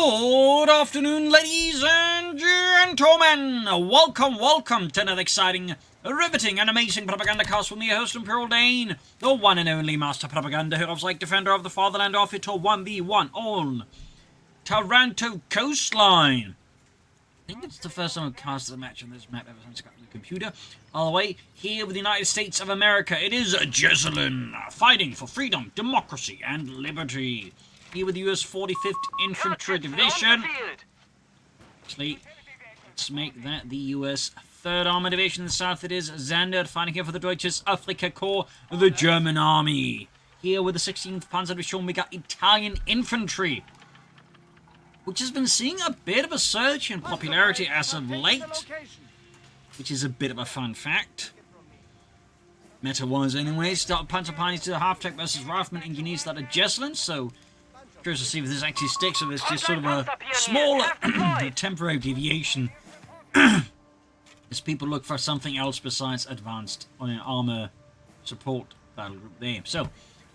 Good afternoon, ladies and gentlemen. Welcome to another exciting, riveting, and amazing Propagandacast with me, your host, Imperial Dane, the one and only Master Propaganda Heroes like Defender of the Fatherland, off it to 1v1 on Taranto Coastline. I think it's the first time I've cast a match on this map ever since I got the computer. All the way here with the United States of America, it is Jesulin, fighting for freedom, democracy, and liberty. Here with the US 45th Infantry Division. Actually, let's make that the US 3rd Armoured Division. In the south it is Xandr, fighting here for the Deutsches Afrika Korps, the German Army. Here with the 16th Panzer Division, we got Italian Infantry, which has been seeing a bit of a surge in popularity as of late, which is a bit of a fun fact. Meta-wise anyway, start Panzer Pioneers to the half-track versus Rifleman Engineers that are Jesulin, so curious to see if this actually sticks, or if it's just sort of a small temporary deviation as people look for something else besides advanced armor support battle group there. So,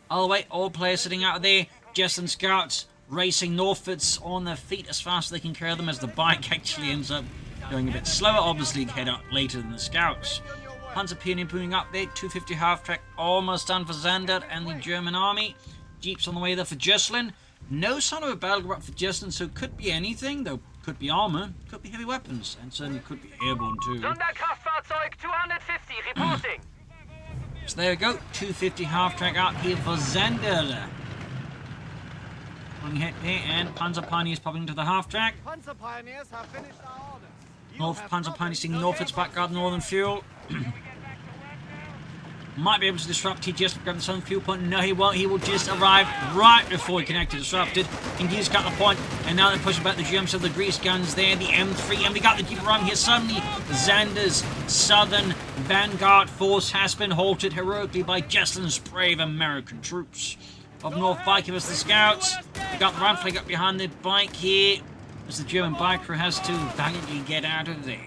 all the way, all players sitting out there, Jesulin scouts racing northwards on their feet as fast as they can carry them, as the bike actually ends up going a bit slower, obviously head out later than the scouts. Panzer Pioneer moving up there, 250 half-track almost done for Xandr and the German army. Jeeps on the way there for Jesulin. No sign of a battle group for Jesulin, so it could be anything, though could be armor, could be heavy weapons, and certainly could be airborne too. Sonderkraftfahrzeug 250 reporting. So there we go, 250 half-track out here for Xandr. Pulling ahead there, and Panzer Pioneers popping into the half-track. Panzer Pioneers have finished our orders. North Panzer Pioneers seeing northwards backguard northern fuel. Might be able to disrupt. He just grabbed the southern fuel point. No, he won't. He will just arrive right before he can actually disrupt it. Indeed, got the point. And now they're pushing back the Germans of the grease guns there. The M3. And we got the Jeep run here. Suddenly, Xandr's southern vanguard force has been halted heroically by Jesulin's brave American troops. Up north, biking us the scouts. We got the run flag up behind the bike here, as the German bike crew has to valiantly get out of there.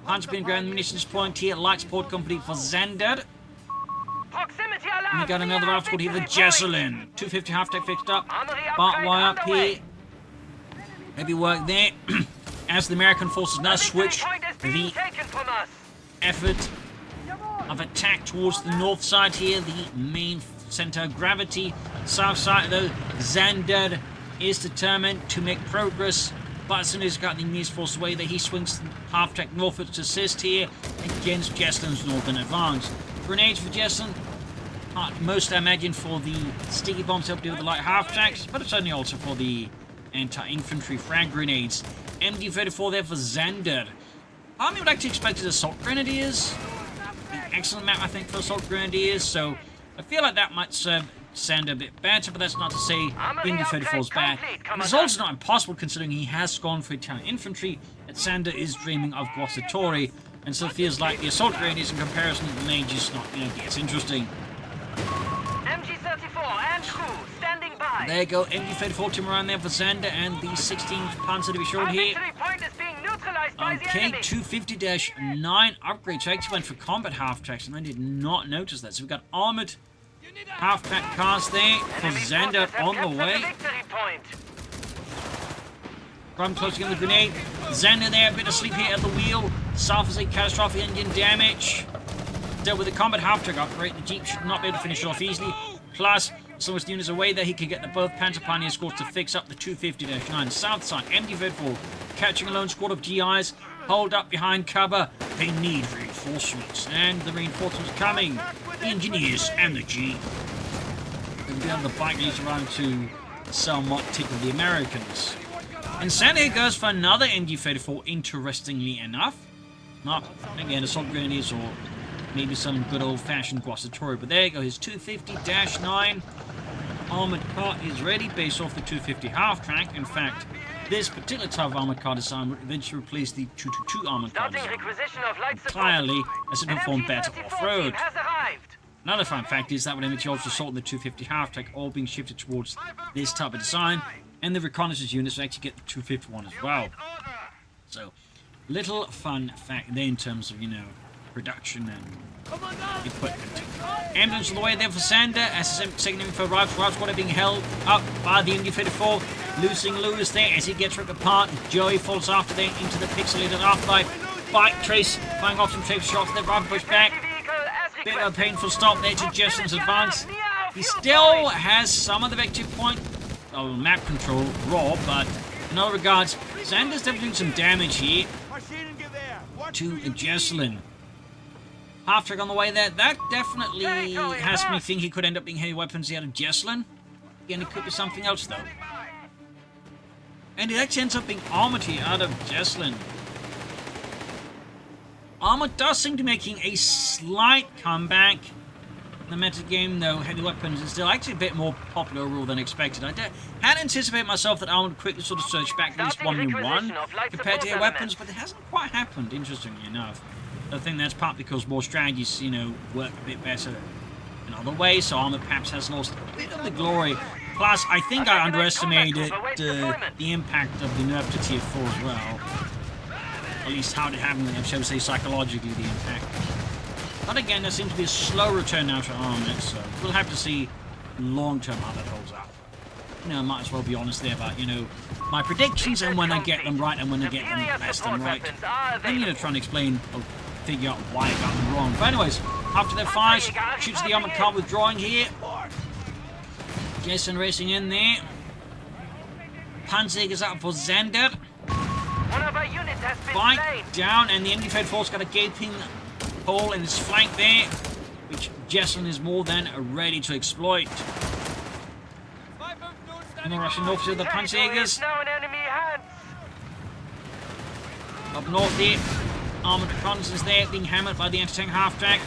Panzer being ground munitions point here. Light support company for Xandr. And we got another obstacle here for Jesulin. 250 half-tech fixed up. Barbed wire up here. Heavy work there. As the American forces now switch the effort of attack towards the north side here, the main center of gravity. South side, though, Xandr is determined to make progress. But as soon as he's got the English force away there, he swings half-tech northwards to assist here against Jesulin's northern advance. Grenades for Jesulin, most I imagine for the sticky bombs to help deal with the light half-tracks, but it's only also for the anti-infantry frag grenades. MD-34 there for Xandr. Part of me would actually expect assault grenadiers. An excellent map, I think, for assault grenadiers, so I feel like that might serve Xandr a bit better, but that's not to say MD-34 is bad. And it's also not impossible considering he has gone for Italian infantry, that Xandr is dreaming of Guastatori, and so it feels like the assault grenadiers in comparison may just not, get as interesting. MG-34 and crew standing by. There you go, MG-34 team around there for Xandr and the 16th Panzer Division here. Point is being neutralized by the Okay, enemy. 250-9 upgrades. I actually went for combat half-tracks and I did not notice that. So we've got armored half-track cars there for Xandr on the way. Run closing on the grenade. Xandr there, a bit of sleep here at the wheel. Suffers a catastrophic engine damage. Dealt with the combat half-track upgrade, the Jeep should not be able to finish it off easily. Plus, so much units away that he can get the both Panzer Pioneer squads to fix up the 250-9 south side. MD-34 catching a lone squad of GIs, hold up behind cover. They need reinforcements, and the reinforcements are coming. The engineers and the Jeep. And then the bike leads around to somewhat tickle the Americans. And Xandr goes for another MG-34, interestingly enough. Not, again, assault grenadiers or maybe some good old-fashioned Guastatori. But there you go, his 250-9 armored car is ready based off the 250 half-track. In fact, this particular type of armored car design would eventually replace the 222 armored car design entirely, as it performed better off-road. Another fun fact is that would eventually also result in the 250 half-track all being shifted towards this type of design, and the reconnaissance units will actually get the 251 as well. So, little fun fact there in terms of, production and equipment. Ambulance on the way there for Xandr. SSM taking him for Ralph Squad being held up by the MD-34. Losing Lewis there as he gets ripped apart. Joey falls after there into the pixelated afterlife. Bike Trace firing off some safe shots there. Rather push back. Bit of a painful stop there to Jesulin's advance. He still has some of the victory point map control raw, but in other regards, Xandr's definitely doing some damage here to Jesulin. Half track on the way there. That definitely has me think he could end up being heavy weapons out of Jesulin. Again, it could be something else though. And it actually ends up being armored here out of Jesulin. Armored does seem to be making a slight comeback in the meta game, though heavy weapons is still actually a bit more popular overall than expected. I had anticipated myself that Armored would quickly sort of surge back at least 1v1 compared to heavy weapons, but it hasn't quite happened, interestingly enough. I think that's partly because more strategies, work a bit better in other ways, so Armored perhaps has lost a bit of the glory. Plus, I think I underestimated the impact of the nerf to tier 4 as well. At least how it happened, I should say psychologically, the impact. But again, there seems to be a slow return now to Armored, so we'll have to see long-term how that holds up. I might as well be honest there about, my predictions and when I get them right and when I get them less than right. Then, try and explain or figure out why I got them wrong. But anyways, after their fires, shoots the armored car withdrawing here. Jason racing in there. Panzer is out for Xandr. Bike down, and the MD-34's got a gaping hole in his flank there, which Jesulin is more than ready to exploit. And the Russian north to the Panzerjägers. Up north here, armored reconnaissance there, being hammered by the anti-tank half-track.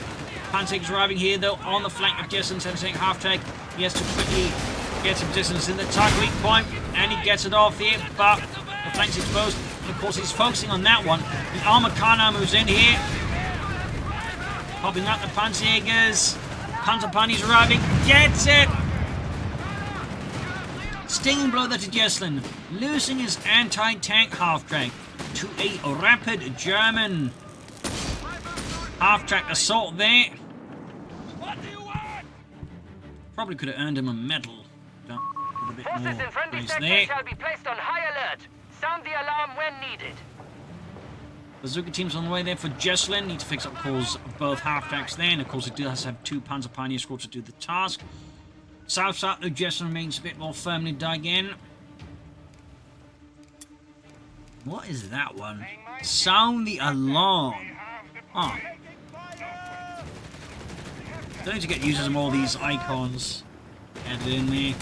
Panzerjägers arriving here though on the flank of Jesulin's anti-tank half-track. He has to quickly get some distance in the target weak point, and he gets it off here, but the flank's exposed. And of course he's focusing on that one. The armored car now moves in here. Popping out the Panzerjägers. Panzerpani's arriving. Gets it! Stinging blow there to Jesulin. Losing his anti-tank half-track to a rapid German half-track assault there. Probably could have earned him a medal. With a bit Forces more in friendly grace sector there. shall be placed on high alert. Sound the alarm when needed. Bazooka team's on the way there for Jesulin. Need to fix up, of course, both half-tracks there. And, of course, it does have 2 Panzer Pioneer squads to do the task. South-south, though, Jesulin remains a bit more firmly dug in. What is that one? Sound the alarm. Oh. Don't need to get used to all these icons added in there.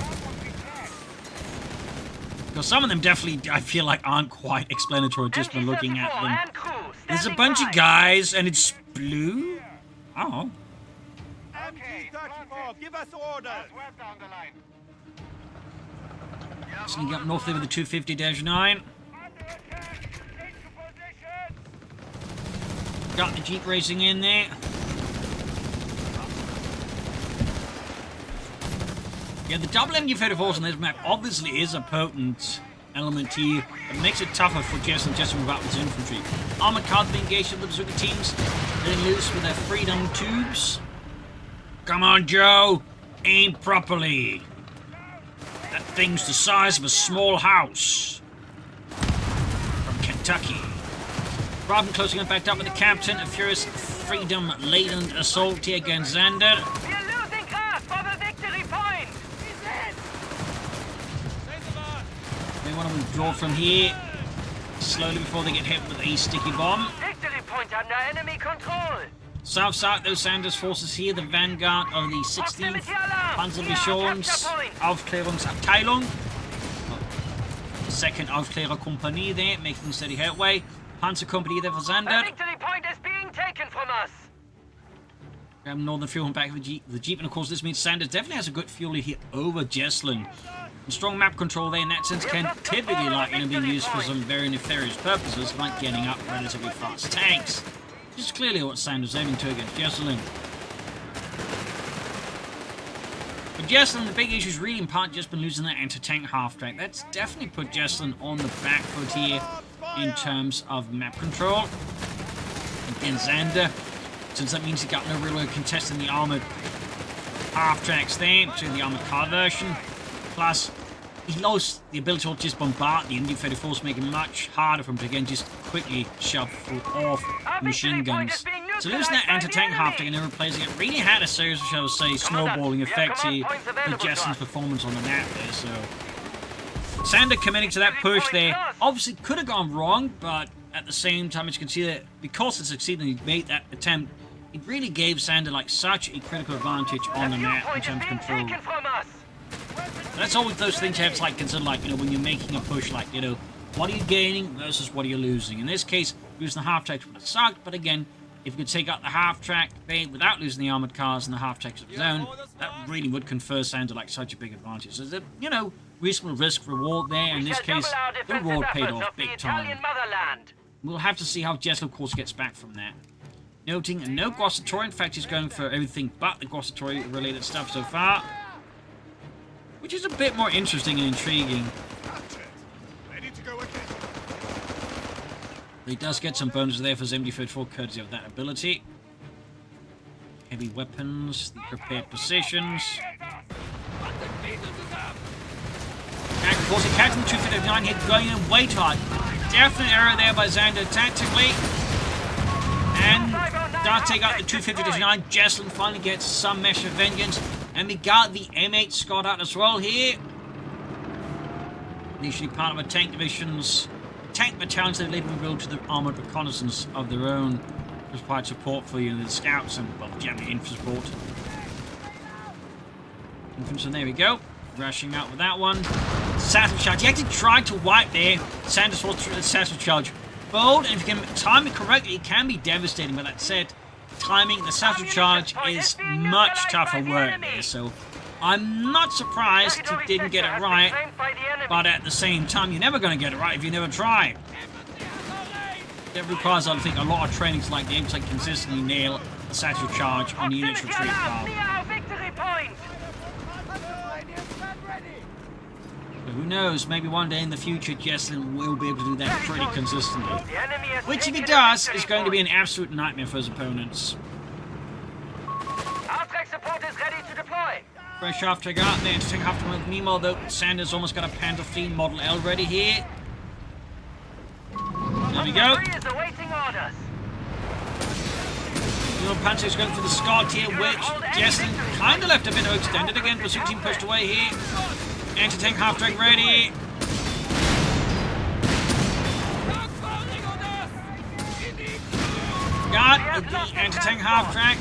Because some of them definitely, I feel like, aren't quite explanatory just by looking at them. There's a bunch of guys, and it's blue? Oh. Give us orders. Sneaking up north there with the 250-9. Got the Jeep racing in there. Yeah, the double MG-34s on this map obviously is a potent element here. It makes it tougher for Jesulin without his infantry. Armored cars being engaged with the bazooka teams. Getting loose with their freedom tubes. Come on, Joe. Aim properly. That thing's the size of a small house. From Kentucky. Rather than closing up, backed up with the captain, a furious freedom-laden assault here against Xandr. We're losing grasp of a victory point. They want to withdraw from here slowly before they get hit with a sticky bomb. Victory point under enemy control. South-south, those Xandr's forces here, the vanguard of the 16th Panzer Division's Aufklärungsabteilung. Second Aufklärerkompanie there, making steady headway. Panzer Company there for A Xandr. victory point is being taken from us. Northern fuel and back of the Jeep, and of course this means Xandr definitely has a good fuel lead here over Jesulin. And strong map control there in that sense can typically be used for some very nefarious purposes, like getting up relatively fast tanks. This is clearly what Xandr's aiming to against Jesulin. For Jesulin, the big issue is really in part just been losing that anti-tank half-track. That's definitely put Jesulin on the back foot here in terms of map control. Again, Xandr since that means he got no real way of contesting the armoured half-tracks there, to the armoured car version. Plus, he lost the ability to just bombard the Indy-34 force, making it much harder for him to, again, just quickly shove off machine guns. So losing that anti-tank half-tank and then replacing it really had a serious, shall we say, snowballing effect here with Jesulin's performance on the map there, so... Xandr committing to that push there, obviously could have gone wrong, but at the same time, as you can see that because it succeeded and he made that attempt, it really gave Xandr like such a critical advantage on the map in terms of control. That's always those things you have to like consider, like, you know, when you're making a push, like, you know, what are you gaining versus what are you losing? In this case, losing the half-track would have sucked, but again, if you could take out the half-track without losing the armoured cars and the half-tracks of his own, that really would confer Xandr like such a big advantage. So there's a, you know, reasonable risk-reward there. In this case, the reward paid off big time. We'll have to see how Jesulin, of course, gets back from that. Noting no Guastatori, in fact, he's going for everything but the Guastatori-related stuff so far, which is a bit more interesting and intriguing. He does get some bonuses there for his MD-34 courtesy of that ability. Heavy weapons, the prepared positions. And of course, he catches the 259 hit going in way tight. Definite error there by Xandr tactically. And does take out the 259. Jesulin finally gets some measure of vengeance. And we got the M8 Scott out as well here. Initially part of a tank division's tank battalions that later rebuilt to the armoured reconnaissance of their own. To provide support for you, the scouts and, well, generally infantry support. Infantry, there we go. Rushing out with that one. Satchel charge. He actually tried to wipe there. Sanders fought through the satchel charge. Bold, and if you can time it correctly, it can be devastating. But that said, timing the satchel charge is much tougher work there. So I'm not surprised he didn't get it right. But at the same time, you're never going to get it right if you never try. It requires, I think, a lot of training to like be able to consistently nail the satchel charge on the unit's retreat path. But who knows, maybe one day in the future Jesulin will be able to do that pretty consistently. Which, if he does, is going to be an absolute nightmare for his opponents. Fresh half-track out there to take half-track. Meanwhile, though, Xandr's almost got a Panther Fiend Model L ready here. There we go. The Panther's going for the Scott here, which Jesulin kind of left a bit extended again. Pursuit team pushed away here. Anti-tank half-track ready. Got the anti-tank half-track.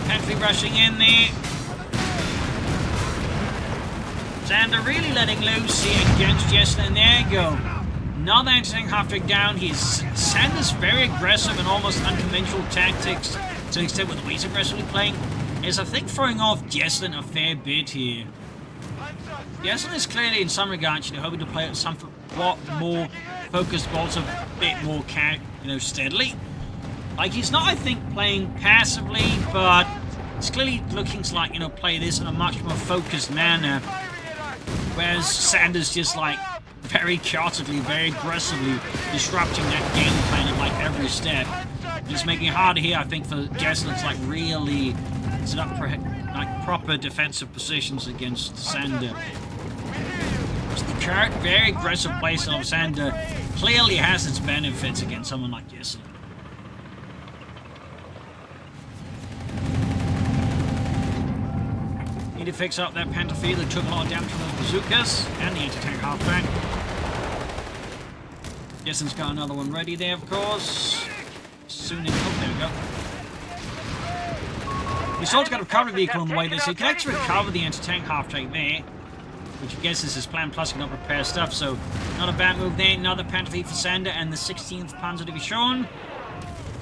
Panther rushing in there. Xandr really letting loose here against Jesulin. There you go. Another anti-tank half-track down. Xandr's very aggressive and almost unconventional tactics to the extent with the way he's aggressively playing is, I think, throwing off Jesulin a fair bit here. Jesulin is clearly, in some regards, hoping to play at somewhat more focused, but also a bit more, steadily. Like, he's not, I think, playing passively, but he's clearly looking to, like, play this in a much more focused manner. Whereas Xandr's just, like, very chaotically, very aggressively disrupting that game plan at, like, every step. It's making it harder here, I think, for Jesulin to, like, really set up for, like, proper defensive positions against Xandr. The current, very aggressive playstyle of Xandr clearly has its benefits against someone like Jesulin. Need to fix up that Panther Field that took a lot of damage from those bazookas and the anti-tank half-track. Jesulin's got another one ready there, of course. Soon in. Oh, there we go. He's also got a recovery vehicle on the way there, so he can actually recover the anti-tank half-track there. Which I guess is his plan, plus he can repair stuff, so not a bad move there. Another Panther Field for Xandr and the 16th Panzer Division.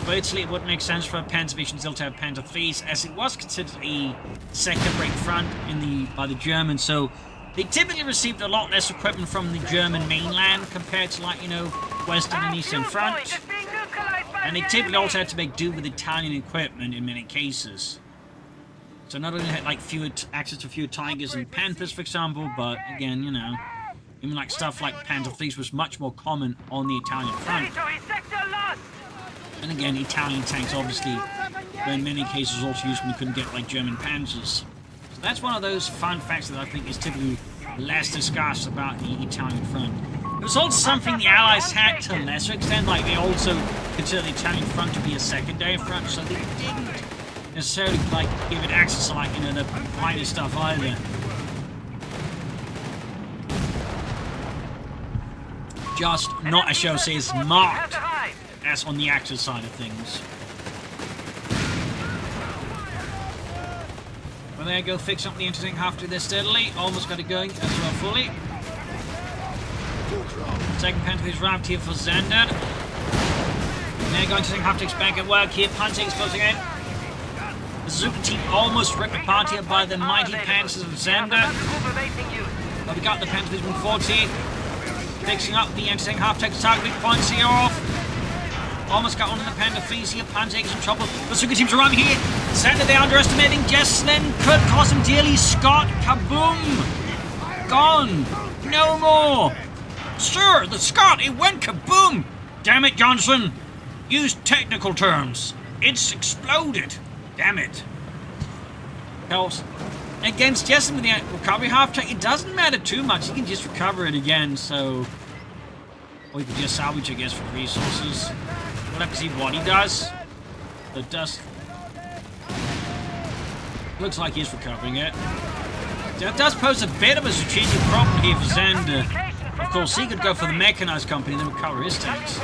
Virtually, it wouldn't make sense for a Panzer Division still to have Panther Fields, as it was considered a second-rate front by the Germans, so they typically received a lot less equipment from the German mainland compared to, like, Western and Eastern Front. And they typically also had to make do with Italian equipment in many cases. So not only had, like, access to fewer Tigers and Panthers, for example, but again, even like stuff like Panther Fleets was much more common on the Italian front. And again, Italian tanks obviously were in many cases also used when you couldn't get like German panzers. So that's one of those fun facts that I think is typically less discussed about the Italian front. It was also something the Allies had to a lesser extent, like they also considered the Italian front to be a secondary front, so they didn't necessarily like give it access to like, you know, the minor stuff either. Just not, as shall say, as marked as on the Axis side of things. Well, there you go, fix up the interesting half to this steadily. Almost got it going as well fully. Second Panzer arrived here for Xandr. They're going to have to expect at work here. Panzer exploding in. The super team almost ripped apart here by the mighty Panzers of Xandr. But we got the Panzer Division 40. Fixing up the anti-tank half-tank target points here off. Almost got onto the Panda Freeze here. Panzer is in trouble. The super team's arriving here. Xandr, they're underestimating. Jesulin could cost him dearly. Scott, kaboom! Gone. No more. Sir, the Scott, it went kaboom! Damn it, Johnson! Use technical terms. It's exploded. Damn it. Helps. Against Jesulin with the recovery half-tank, it doesn't matter too much. You can just recover it again, so... Or you can just salvage, I guess, for resources. We'll have to see what he does. The dust... Looks like he's recovering it. That does pose a bit of a strategic problem here for Xandr. Of course, he could go for the mechanized company and then recover his tanks.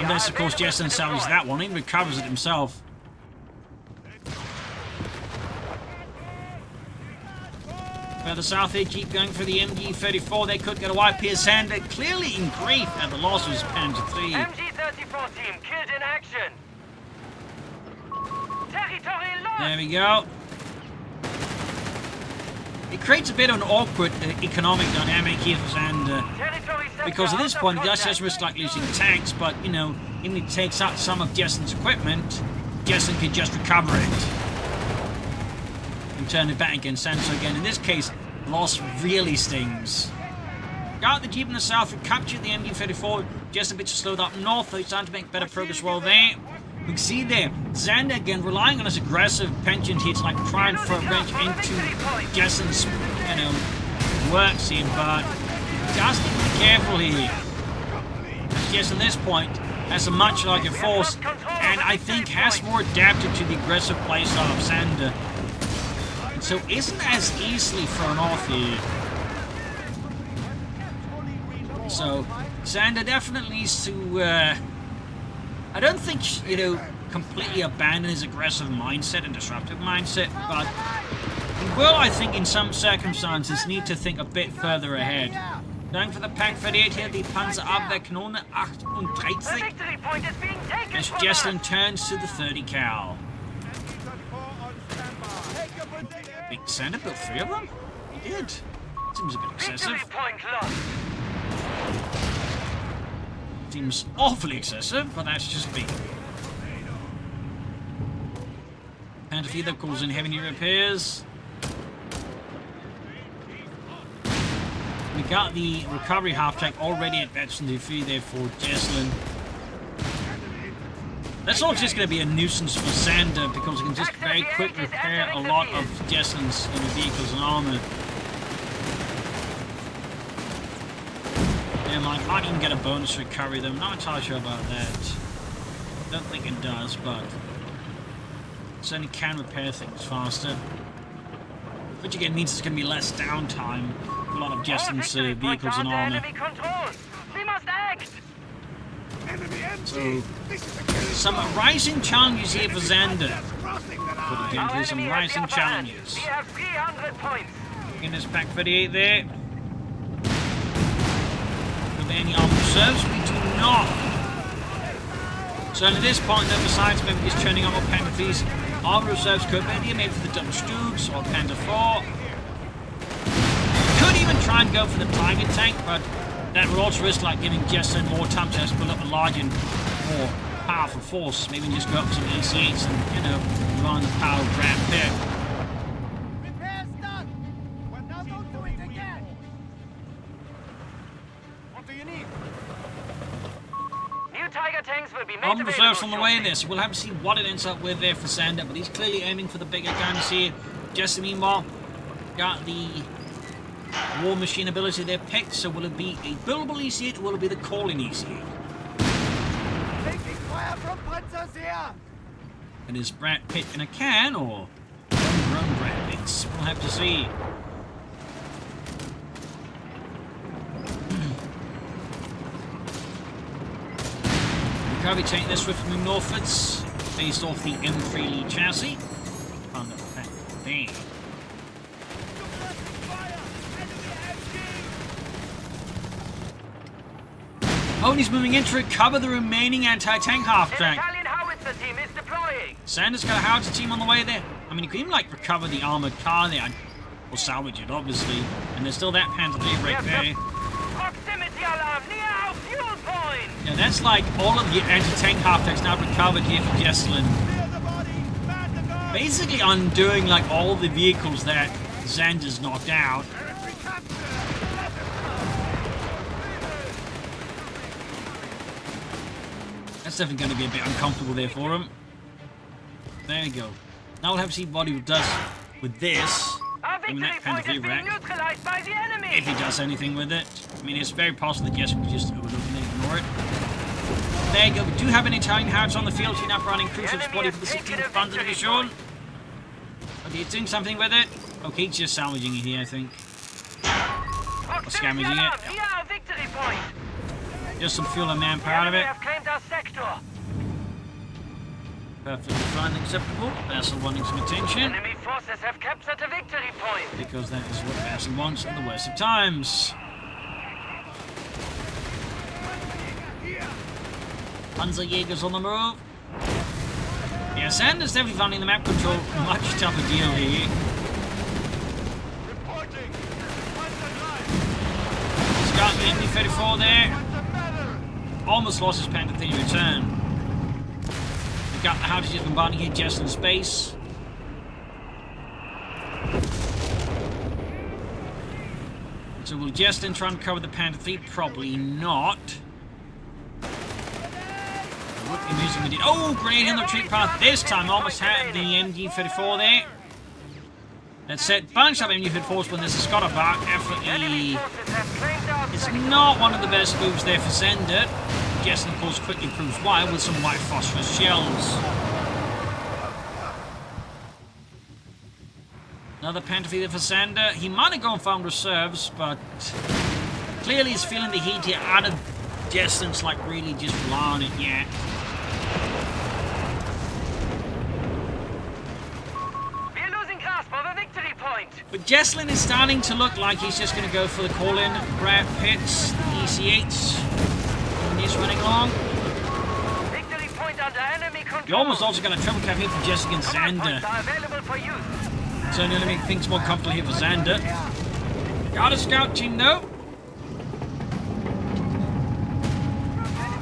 Unless, of course, Jesulin salvages that one. He recovers it himself. Further south, they keep going for the MG-34. They could get a wipe here. Xandr clearly in grief at the loss of his Panzer III. MG-34 team killed in action. Territory lost. There we go. It creates a bit of an awkward economic dynamic here for Xandr. Because at this point, he does just risk like losing tanks, but, you know, even if he takes out some of Jesulin's equipment, Jesulin can just recover it. And turn it back against Xandr. So again, in this case, loss really stings. Got the Jeep in the south, we captured the MG-34, just a bit slowed up north, though he's starting to make better progress well there. We can see there, Xandr again relying on his aggressive penchant here to like try and throw a wrench into Jesulin's, you know, works here, but just need to be careful here. Jesulin at this point has a much larger force, and I think has more adapted to the aggressive playstyle of Xandr, and so isn't as easily thrown off here. So Xandr definitely needs to. I don't think, you know, completely abandon his aggressive mindset and disruptive mindset, but he will, I think, in some circumstances, need to think a bit further ahead. Going for the Pank 38 here, the Panzer Abwehrkanone 38. As Jesulin turns to the 30 cal. Wait, Xandr built 3 of them? He did. Seems a bit excessive. Seems awfully excessive, but that's just me. Panzer IV that calls in heavy repairs. We got the recovery half-track already at Panzer IV there for Jesulin. That's all just going to be a nuisance for Xandr because he can just very quickly repair a lot of Jesulin's vehicles and armor. Might even get a bonus recovery though. I'm not entirely sure about that. Don't think it does, but it certainly can repair things faster. Which again means there's going to be less downtime for a lot of Jesulin's vehicles and armor. So, some rising challenges here for Xandr. Put it gently, some rising challenges. In this Pack 38 there. Any armed reserves? We do not. So at this point, then, besides maybe just turning on Panzer IV's armed reserves could maybe for the Dutch Stoogs or Panzer IV. Could even try and go for the Tiger tank, but that would also risk like giving Jesulin more time to build up a large and more powerful force. Maybe just go up some AC8s and, you know, run the power grab there. Tiger tanks will be made Armed available reserves on the way in shortly. there, so we'll have to see what it ends up with there for Xandr, but he's clearly aiming for the bigger guns here. Jesulin, meanwhile, got the war machine ability there picked, so will it be a buildable EC8 or will it be the calling EC8? Taking fire from Panzers here! And is Brat Pitt in a can or homegrown Brat Pitts? We'll have to see. Recovery tank this swift move northwards, based off the M3 Lee chassis. Found that back there. Oh, and he's moving in to recover the remaining anti-tank An half-track. Italian howitzer team is deploying. Xandr's got a howitzer team on the way there. I mean, you could even, like, recover the armoured car there. Or salvage it, obviously. And there's still that Panzer Division right there. Proximity alarm near our fuel point. Yeah, that's like all of the anti-tank half-tracks now recovered here for Jesulin. Clear the body! Man the guard! Basically undoing, like, all the vehicles that Xandr's knocked out. Territory capture! That's definitely going to be a bit uncomfortable there for him. There you go. Now we'll have to see what he does with this. Our I mean, victory that kind of point is being wreck. neutralized by the enemy. If he does anything with it. I mean, it's very possible that Jesulin could just overlook and then ignore it. There you go. We do have an Italian howitzer on the field. He's now running crucial body for the 16th Panzer Division. Okay, he's doing something with it. Okay, he's just salvaging it here, I think. Proximity scavenging it. alarm near our victory point. Just some fuel and manpower out of We it. have claimed our sector. Perfectly fine and acceptable. Vessel wanting some attention. Enemy forces have captured the victory point. Because that is what Vessel wants at the worst of times. Panzerjäger's on the move. Yeah, Xandr's definitely finding the map control much tougher deal here. Reporting! Panzer line! He's got the MD-34 there. What's the matter? Almost lost his Panther in return. We've got the houses just bombarding here, just in space. So will Jesulin try and cover the Panther 3? Probably not. Oh, grenade in the retreat path this time. Almost had the MG-34 there. That's it. Bunch of MG-34s when there's a Scotter bar. Enemy Definitely. forces have claimed our It's sector. not one of the best moves there for Xandr. Jesulin, of course, quickly proves why with some white phosphorus shells. Another Panther there for Xandr. He might have gone and found reserves, but clearly he's feeling the heat here out of Jesulin's like really just rely on it yet. We're losing grasp of a victory point. But Jesulin is starting to look like he's just going to go for the call-in. Brad Pitts, the EC8s. And he's running along. Victory point under enemy control. You almost also got a triple cap here for Jesulin and Command Xandr. points are available for use. Certainly to make things more comfortable here for Xandr. Got a scout team though.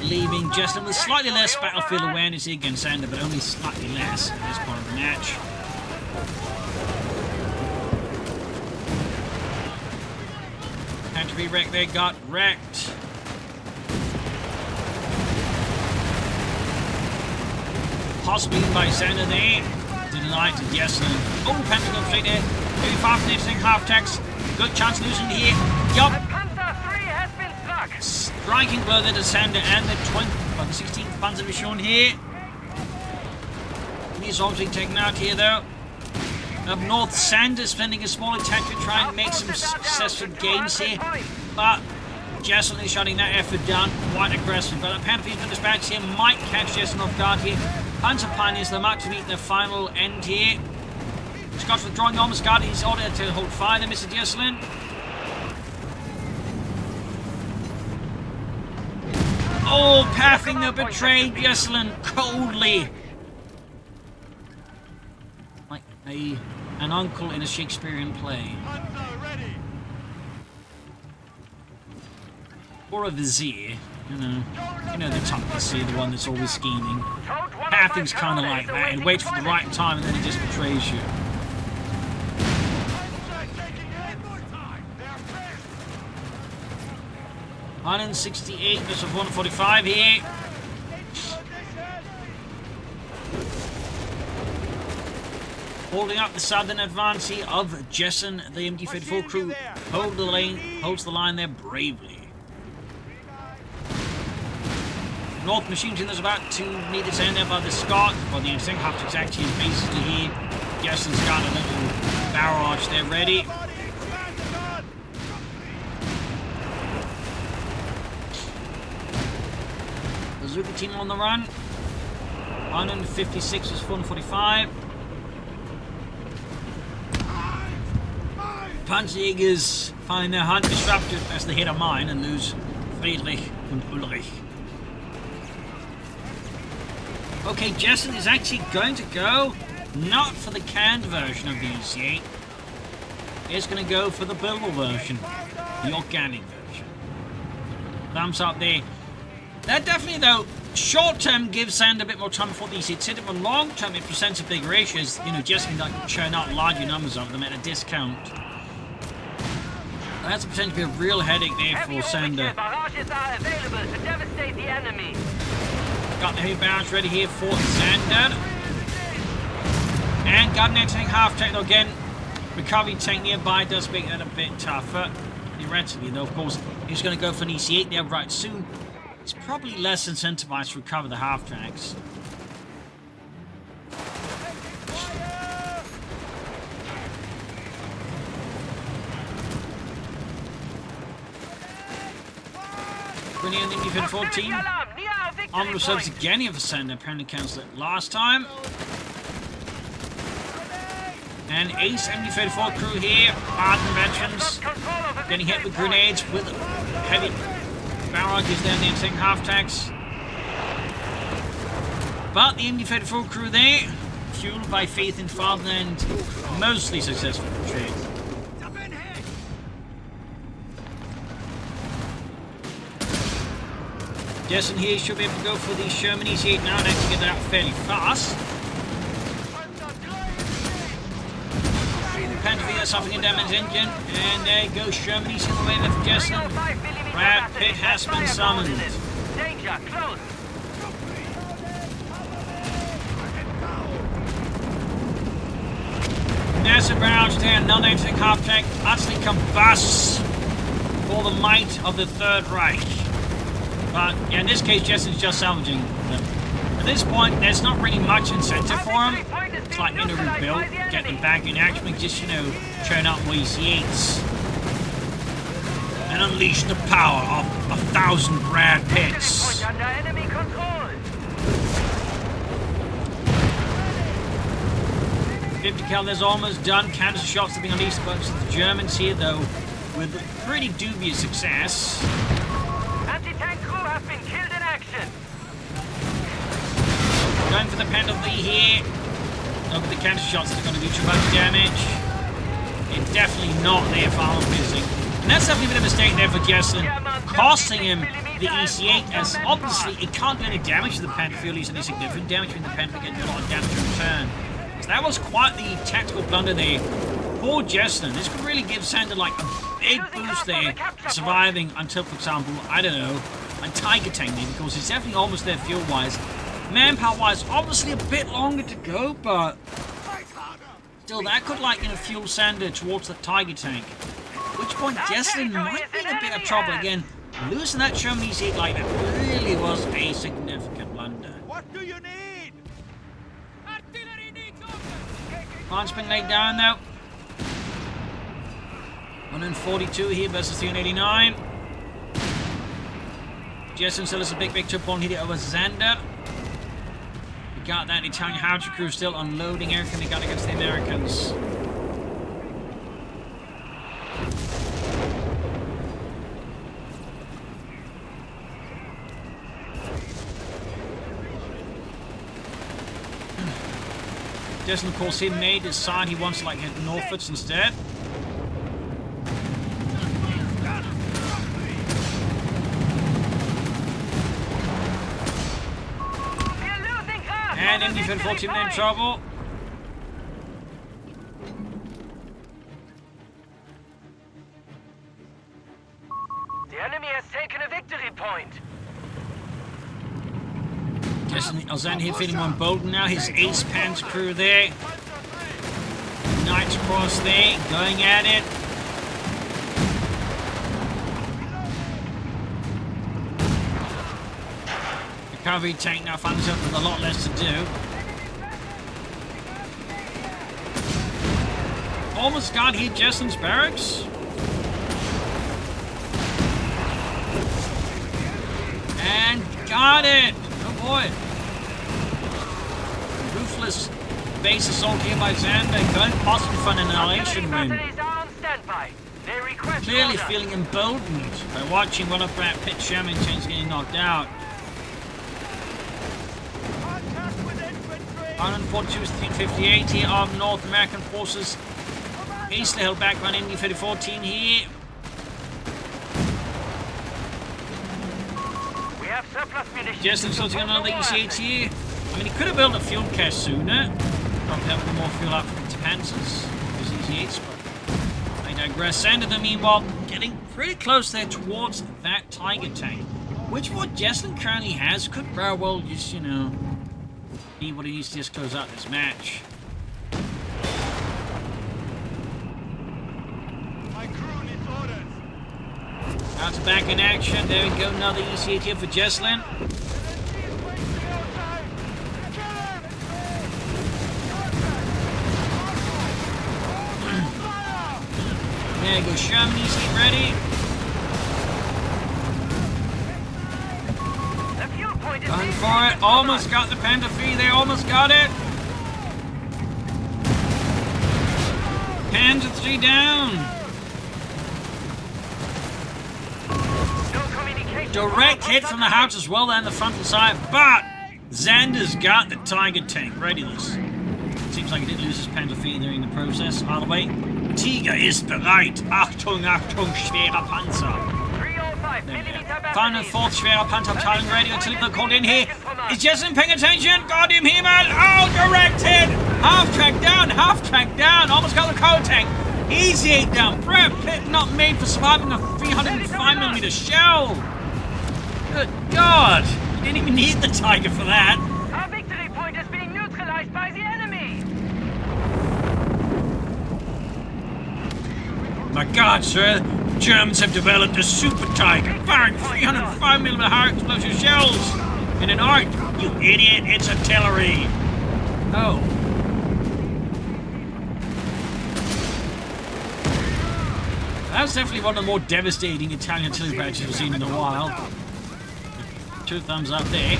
Leaving Jesulin with slightly less battlefield awareness here against Xandr, but only slightly less at this point of the match. Had to be wrecked there, got wrecked. Possibly even by Xandr there. Denied to Jesulin. Oh, Panther goes straight there. Maybe far from the half tracks. Good chance losing here. Yup. A Panzer 3 has been struck. Striking blow there to Xandr and the 16th Panzer Division here. He's obviously taken out here though. Up north, Xandr spending a small attack to try and make some successful gains here. But Jesulin is shutting that effort down quite aggressively. But the Panther Division dispatch here might catch Jesulin off guard here. Panzer Pioneers, they're marked to meet their final end here. Scots withdrawing almost guard. He's ordered to hold fire there, Mr. Jesulin. Oh, pathing the betrayed Jesulin coldly. Like an uncle in a Shakespearean play. Panzer ready! Or a vizier, you know the type of vizier, the one that's always scheming. Pathing's kind of like that. He waits for the right time and then he just betrays you. Panzer taking it! More time! They are finished! 168 versus 145 here. holding up the southern advance here of Jesulin. The MD-34 crew holds the line there bravely. North machine gun is about 2 meters in there by the Scot, but the anti-tank half actually is basically here. Jesulin's got a little barrage there ready. Bazooka team on the run. 156 is 445. Panzerjägers find their hunt disrupted as they hit a mine and lose Friedrich and Ulrich. Okay, Jesulin is actually going to go not for the canned version of the EC8. It's going to go for the buildable version, the organic version. Thumbs up there. That definitely, though, short-term gives Xandr a bit more time before the EC8 hit it, but long-term it presents a bigger issue as, you know, Jesulin can churn out larger numbers of them at a discount. That's a potentially a real headache there for Xandr. Barrages are available to devastate the enemy. Got the heavy barrage ready here for Xandr. And got an anti-tank half-tank, though again, recovery tank nearby does make that a bit tougher. Theoretically, though, of course, he's going to go for an EC8 there right soon. He's probably less incentivized to recover the half-tanks. Bringing in the MD-34 team. On themselves again here for Xandr, apparently cancelled it last time. And Ace MD-34 crew here, Arden veterans, getting hit with grenades with heavy barrages there in the anti-tank half-tanks. But the MD-34 crew there, fueled by faith in fatherland, mostly successful retreat. Jesulin here should be able to go for the Sherman EC8 now and actually get that fairly fast. Panzer suffering a damaged engine, and there goes Sherman EC on the way left for Jesulin. Brad Pitt has been summoned. Danger, close. Massive barrage there, non-anti-tank half-tank utterly combusts for the might of the Third Reich. But yeah, in this case, Jesulin's just salvaging them. At this point, there's not really much incentive for him. It's like, you know, rebuild, get them back in action, just, you know, churn out more EC8s. And unleash the power of 1,000 Brad Pitts. Under enemy control. 50 cal, there's almost done. Canister shots are being unleashed against the Germans here, though, with pretty dubious success. Anti-tank crew have been killed in action. Going for the penalty here. Look at the canister shots, it's going to do too much damage. It's definitely not there for armor piercing. And that's definitely been a mistake there for Jesulin, costing him the EC8, as obviously it can't do any damage to the Panther, at least any significant damage, when the Panther getting a lot of damage in return. So that was quite the tactical blunder there for Jesulin. This could really give Xandr like a big boost there, surviving until, for example, I don't know, a Tiger tank there, because it's definitely almost there fuel-wise. Manpower-wise, obviously a bit longer to go, but still, that could, like, you know, fuel Xandr towards the Tiger tank. At which point, Jesulin might be in a bit of trouble again. Losing that Sherman EC8 like that really was a significant blunder. What do you need? Artillery needs Plan's been laid down now. 142 here versus 389. Jesulin still has a big victory point here over Xandr. We got that Italian Infantry crew still unloading everything they got against the Americans. Jesulin, of course, he made his side. He wants to like hit northwards instead. And MD-34 team in trouble. The enemy has taken a victory point. Jesulin here feeling more emboldened now. His ace Panzer crew there. Knights across there, going at it. The cavalry tank now finds out with a lot less to do. Almost got here Jesulin's barracks. And got it! Oh boy. Ruthless base assault here by Xandr, going possibly for an annihilation win. Clearly feeling emboldened by watching one of Brad Pitt's Sherman chains getting knocked out. 142 to 358 here of North American forces. Hastily held back by an Indy 3014 here. We have surplus munitions. Jesulin sorting another EC8 here. I mean, he could have built a fuel cache sooner. Probably have more fuel out for the Panzers. Those EC8s, but I digress. Xandr, meanwhile, getting pretty close there towards that Tiger tank. Which what Jesulin currently has could very well just, you know, be what he needs to just close out this match. Out to back in action. There we go. Another EC8 here for Jesulin. There you go. Sherman EC8 ready. Going for it. Almost got the Panther 3. They almost got it. Panzer 3 down. Direct hit from the house as well, then the frontal side, but Xandr's got the Tiger tank readiness. Seems like he did lose his Panzer IV during the process. By the way, Tiger ist bereit. Achtung, Achtung, schwerer Panzer. 504th schwerer Panzerabteilung ready until they're called in here. Is Jesulin paying attention? Got him here, man. Oh, direct hit. Half track down. Almost got the CoH tank. Easy 8 down. Brad Pitt not made for surviving a 305mm shell. Good God! You didn't even need the Tiger for that. Our victory point is being neutralized by the enemy. My God, sir! The Germans have developed a super Tiger, firing 305mm high explosive shells in an arc. You idiot! It's artillery. Oh. That's definitely one of the more devastating Italian artillery badges we've seen in a while. 2 thumbs up there.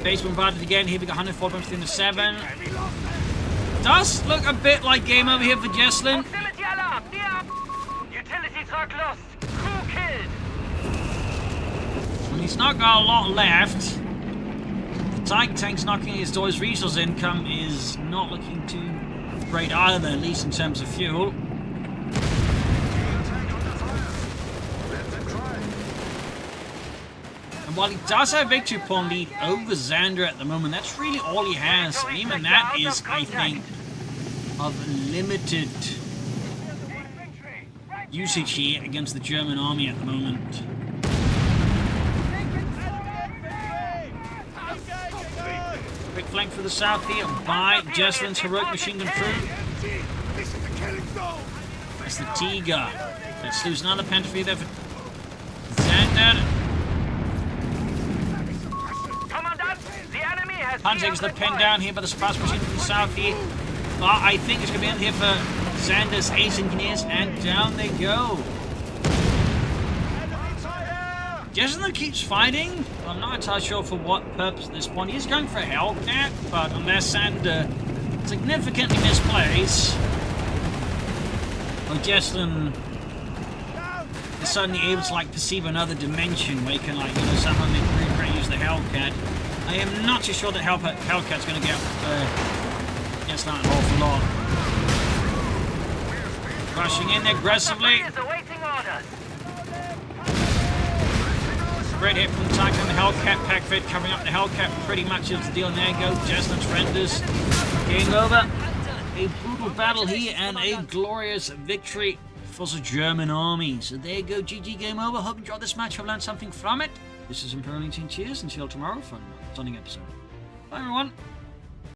Base bombarded again. Here we got 104 bombs within the 7. Does look a bit like game over here for Jesulin. Proximity alarm. Utility truck lost. Crew killed. And he's not got a lot left. The Tiger tank's knocking his doors. Resource income is not looking too great either, at least in terms of fuel. And while he does have victory point lead over Xandr at the moment, that's really all he has. And even that is, I think, of limited usage here against the German army at the moment. Quick flank for the south here by Jesulin's heroic machine gun crew. That's the Tiger. Let's lose another Panther there for Xandr. Panzer's the pin down here by the Sparks machine from the south here. But I think it's going to be in here for Xandr's ace engineers, and down they go. Jesulin keeps fighting. I'm not entirely sure for what purpose at this point. He's going for a Hellcat, but unless Xandr significantly misplays, or Jesulin is suddenly able to like perceive another dimension where he can like, you know, somehow make Blueprint use the Hellcat. I am not too sure that Hellcat's going to get against that an awful lot. Rushing in aggressively. Great hit from the tank and the Hellcat. Pack fit covering up the Hellcat. Pretty much is the deal. And there you go. Jesulin's renders. Game over. A brutal battle here and a glorious victory for the German army. So there you go. GG, game over. Hope you enjoyed this match. Hope you learned something from it. This is Imperial 18. Cheers. Until tomorrow for another stunning episode. Bye, everyone.